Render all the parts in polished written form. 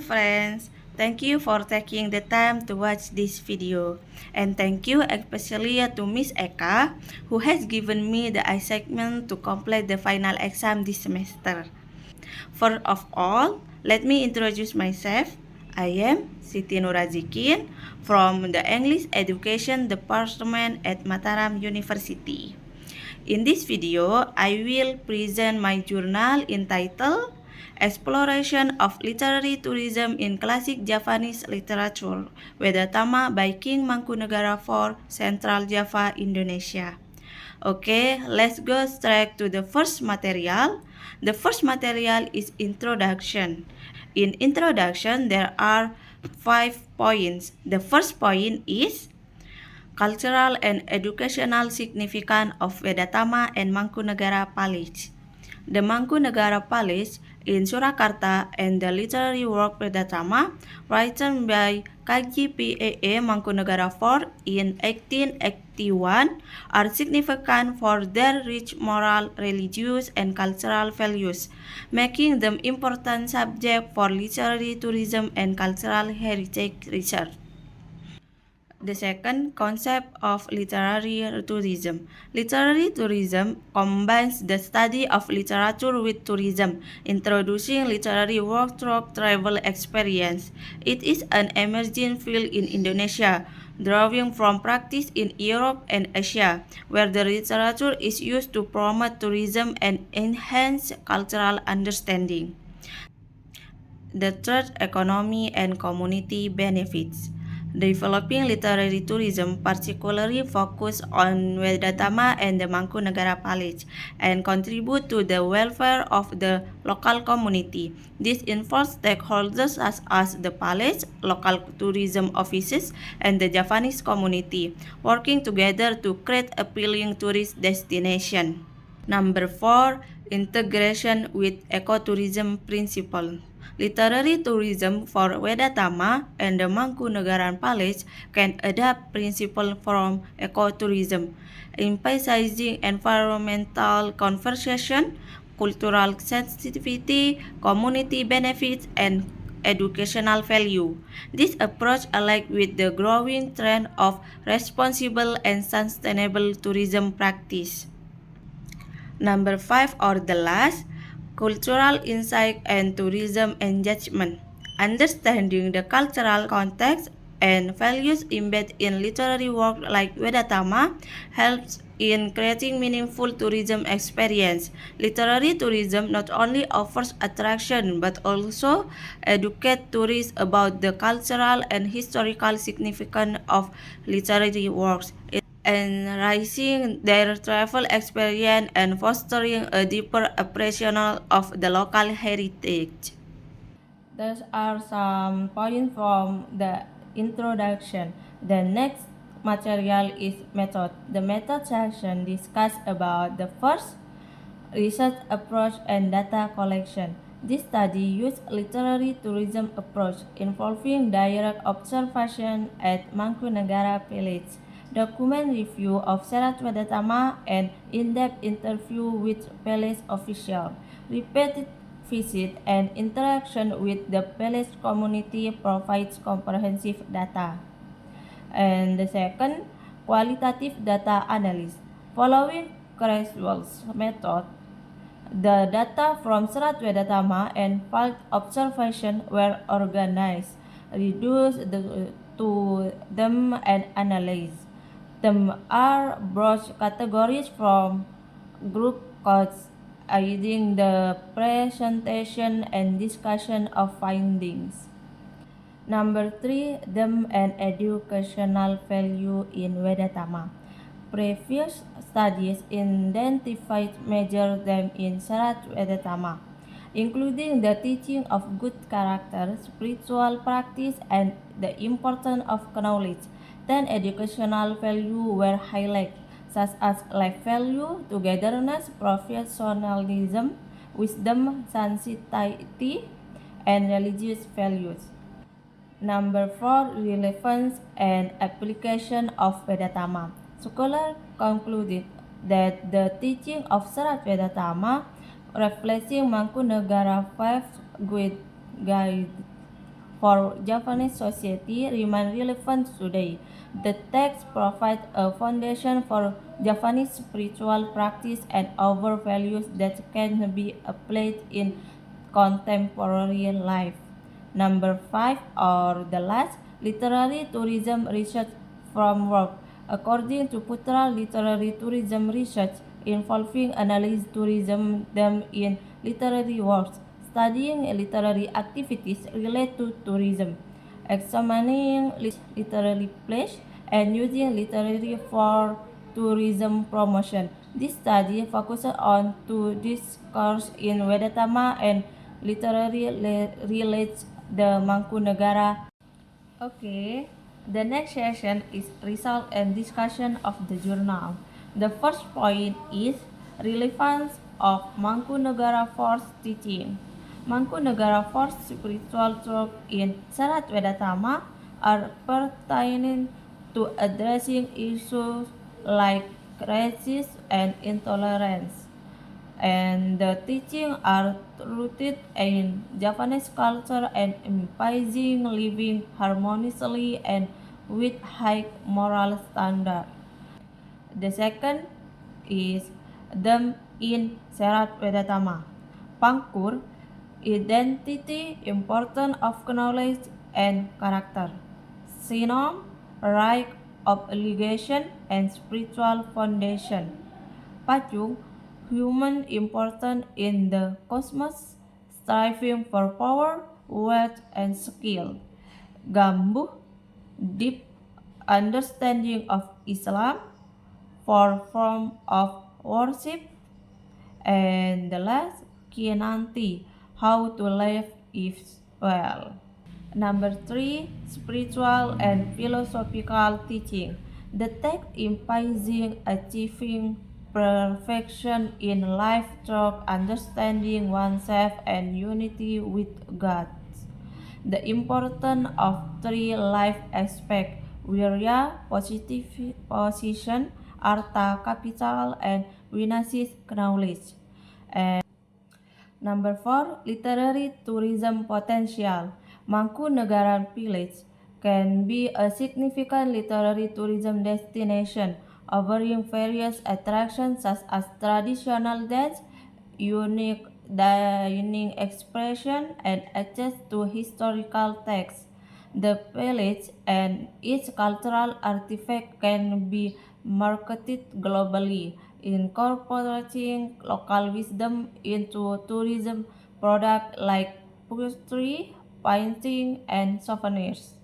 friends, thank you for taking the time to watch this video. And thank you especially to Miss Eka, who has given me the assignment to complete the final exam this semester. First of all, let me introduce myself. I am Siti Nurazikin from the English Education Department at Mataram University. In this video, I will present my journal entitled Exploration of Literary Tourism in Classic Javanese Literature, Wedatama by King Mangkunegara IV, Central Java, Indonesia. Okay, let's go straight to the first material. The first material is introduction. In introduction, there are 5 points. The first point is cultural and educational significance of Vedatama and Mangkunegara Palace. The Mangkunegara Palace in Surakarta and the literary work Vedatama, written by KGPEE Mangkunegara IV in 1881, are significant for their rich moral, religious, and cultural values, making them important subject for literary tourism and cultural heritage research. The second concept of literary tourism. Literary tourism combines the study of literature with tourism, introducing literary work through travel experience. It is an emerging field in Indonesia, drawing from practice in Europe and Asia, where the literature is used to promote tourism and enhance cultural understanding. The third, economy and community benefits. Developing literary tourism particularly focus on Vedatama and the Mangkunegara Palace and contribute to the welfare of the local community. This involves stakeholders such as the palace, local tourism offices, and the Javanese community, working together to create appealing tourist destination. Number 4, integration with ecotourism principle. Literary tourism for Vedatama and the Mangkunegaran Palace can adapt principles from ecotourism, emphasizing environmental conservation, cultural sensitivity, community benefits, and educational value. This approach aligns with the growing trend of responsible and sustainable tourism practice. Number 5 or the last, cultural insight and tourism engagement. Understanding the cultural context and values embedded in literary work like Vedatama helps in creating meaningful tourism experience. Literary tourism not only offers attraction but also educate tourists about the cultural and historical significance of literary works, enriching their travel experience and fostering a deeper appreciation of the local heritage. Those are some points from the introduction. The next material is method. The method section discuss about the first, research approach and data collection. This study used literary tourism approach involving direct observation at Mangkunegara Village, document review of Serat Vedatama, and in-depth interview with palace officials. Repeated visit and interaction with the palace community provides comprehensive data. And the second, qualitative data analysis. Following Creswell's method, the data from Serat Vedatama and field observation were organized, reduced to them and analyzed. Them are broad categories from group codes, aiding the presentation and discussion of findings. Number 3, them and educational value in Vedatama. Previous studies identified major them in Serat Vedatama, including the teaching of good character, spiritual practice, and the importance of knowledge. 10 educational value were highlighted, such as life value, togetherness, professionalism, wisdom, sensitivity, and religious values. Number 4, relevance and application of Vedatama. Scholars concluded that the teaching of Serat Vedatama, reflecting Mangkunegara 5 guide for Japanese society remain relevant today. The text provides a foundation for Japanese spiritual practice and other values that can be applied in contemporary life. Number 5, or the last, literary tourism research framework. According to Putra, literary tourism research involving analysis tourism them in literary works, studying literary activities related to tourism, examining literary plays, and using literary for tourism promotion. This study focuses on two discourse in Vedatama and literary relates the Mangkunagara. Okay, the next session is result and discussion of the journal. The first point is relevance of Mangkunagara Force teaching. Mangkunagara Force spiritual truth in Sarat Vedatama are pertaining to addressing issues like racism and intolerance, and the teachings are rooted in Japanese culture and emphasizing living harmoniously and with high moral standard. The second is them in Serat Vedatama. Pangkur, identity, importance of knowledge and character. Sinom, right, obligation and spiritual foundation. Pachung, human important in the cosmos, striving for power, wealth, and skill. Gambuh, deep understanding of Islam, for form of worship. And the last, Kinanti, how to live is well. Number 3, spiritual and philosophical teaching. The text emphasizing achieving perfection in life through understanding oneself and unity with God. The importance of 3 life aspects: wirya, position, artha, capital, and vinasis, knowledge. And number 4, literary tourism potential. Mangkunagaran Village can be a significant literary tourism destination, offering various attractions such as traditional dance, unique dining expression, and access to historical texts. The village and its cultural artifact can be marketed globally, incorporating local wisdom into tourism products like poetry, painting, and souvenirs.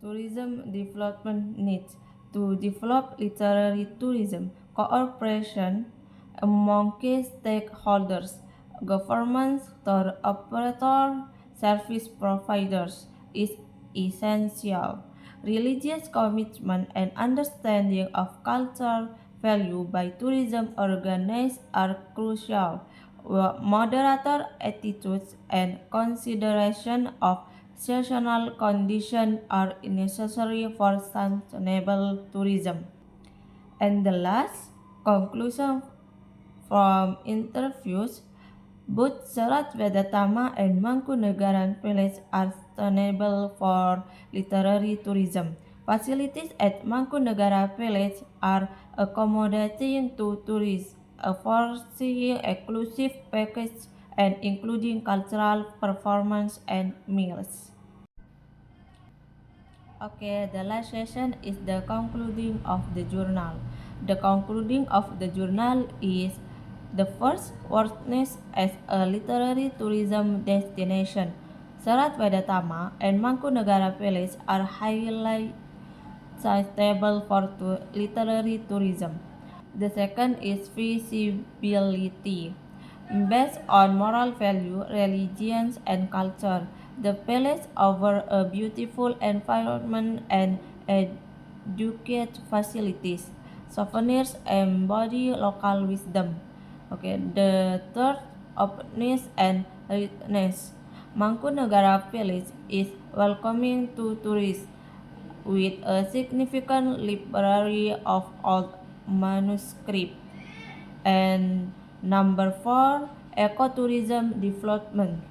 Tourism development needs to develop literary tourism cooperation among key stakeholders, governments, tour operator, service providers is essential. Religious commitment and understanding of cultural value by tourism organizations are crucial. Moderator attitudes and consideration of seasonal conditions are necessary for sustainable tourism. And the last conclusion from interviews, both Serat Vedatama and Mangkunagaran Village are sustainable for literary tourism. Facilities at Mangkunagara Village are accommodating to tourists, offering exclusive packages and including cultural performance and meals. Okay, the last session is the concluding of the journal. The concluding of the journal is the first, worthiness as a literary tourism destination. Serat Vedatama and Mangkunagara Village are highly suitable for literary tourism. The second is feasibility. Based on moral value, religions, and culture, the palace offers a beautiful environment and educate facilities. Souvenirs embody local wisdom. Okay, the third, openness and richness. Mangkunagara Village is welcoming to tourists with a significant library of old manuscripts. And number 4, ecotourism development.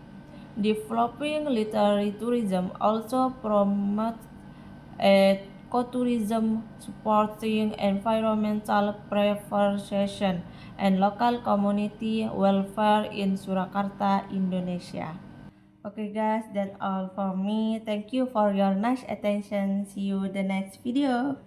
Developing literary tourism also promotes ecotourism, supporting environmental preservation and local community welfare in Surakarta, Indonesia. Okay guys, that's all for me. Thank you for your nice attention. See you the next video.